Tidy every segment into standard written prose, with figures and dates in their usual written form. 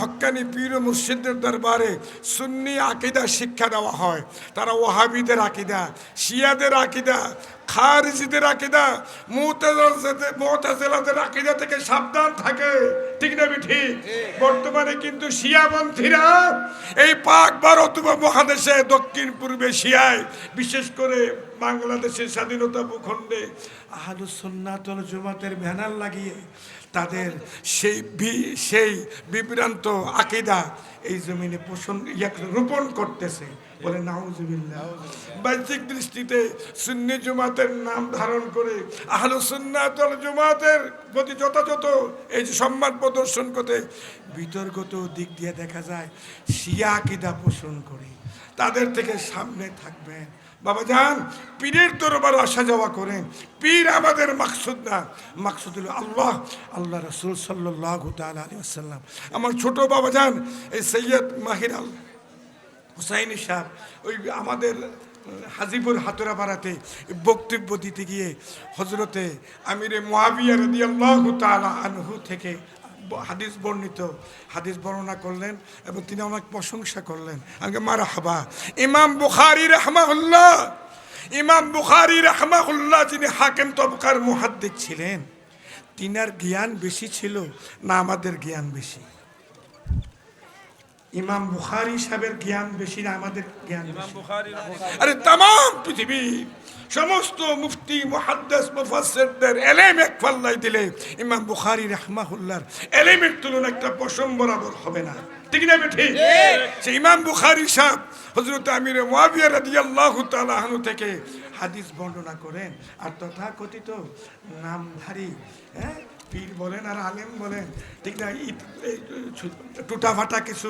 হক্কানি পীর ও মুর্শিদদের দরবারে সুন্নি আকীদা শিক্ষা দেওয়া হয়। তারা ওয়াহাবিদের আকীদা, শিয়াদের আকীদা, খারিজিদের আকীদা, মুতাজিলাদের আকীদা থেকে সাবধান থাকে। ঠিক না ঠিক? বর্তমানে কিন্তু শিয়াপন্থীরা এই পাক ভারত উপমহাদেশে দক্ষিণ পূর্বে শিয়ায়, বিশেষ করে বাংলাদেশের স্বাধীনতা ভূখণ্ডে আহলুস সুন্নাত ওয়াল জামাতের ব্যানার লাগিয়ে তাদের সেই বিভ্রান্ত আকীদা এই জমিনে রোপণ করতেছে। বলে নাউজুবিল্লাহ। বাহ্যিক দৃষ্টিতে সুন্নি জামাতের নাম ধারণ করে আহলুস সুন্নাত ওয়াল জামাতের প্রতি যথাযথ এই যে সম্মান প্রদর্শন করতে বিতর্কত দিক দিয়ে দেখা যায় শিয়া আকীদা পোষণ করে। তাদের থেকে সামনে থাকবেন বাবা যান। পীরের দরবার আসা যাওয়া করেন, পীর আমাদের মাকসুদ না, মাকসুদ হলো আল্লাহ, আল্লাহ রাসূল সাল্লাল্লাহু তাআলা আলাইহি ওয়াসাল্লাম। আমার ছোট বাবা যান এই সৈয়দ মাহির আল হুসাইনি সাহেব ওই আমাদের হাজিপুর হাতুরাপাড়াতে বক্তব্য দিতে গিয়ে হজরতে আমিরে মুআবিয়া রাদিয়াল্লাহু তাআলা আনহু থেকে হাদিস বর্ণনা করলেন এবং তিনি অনেক প্রশংসা করলেন। আগে মারহাবা। ইমাম বুখারী রাহমাহুল্লাহ যিনি হাকিম তবকার মুহাদ্দিস ছিলেন, তিনার জ্ঞান বেশি ছিল না আমাদের জ্ঞান বেশি? ইমাম বুখারী সাহেবের জ্ঞান বেশি না আমাদের জ্ঞান বেশি? আরে तमाम পৃথিবী সমস্ত মুফতি মুহাদ্দিস মুফাসসিরদের ইলম এক পাল্লায় দিলে ইমাম বুখারী রাহমাহুল্লাহর ইলমের তুলনা একটা পশম বরাবর হবে না। ঠিক না ঠিক? সেই ইমাম বুখারী সাহেব হযরত আমির মুআবিয়া রাদিয়াল্লাহু তাআলা আনহু থেকে হাদিস বর্ণনা করেন। আর তথাকথিত নামধারী পীর বলেন আর আলেম বলেন, ঠিক না, টুটাফাটা কিছু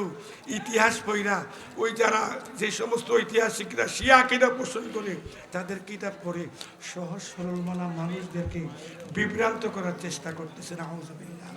ইতিহাস পড়া ওই যারা যে সমস্ত ঐতিহাসিকরা শিয়া আকীদা পোষণ করে তাদের কিতাব পড়ে সহজ সরল মানা মানুষদেরকে বিভ্রান্ত করার চেষ্টা করতেছে। নাউজুবিল্লাহ।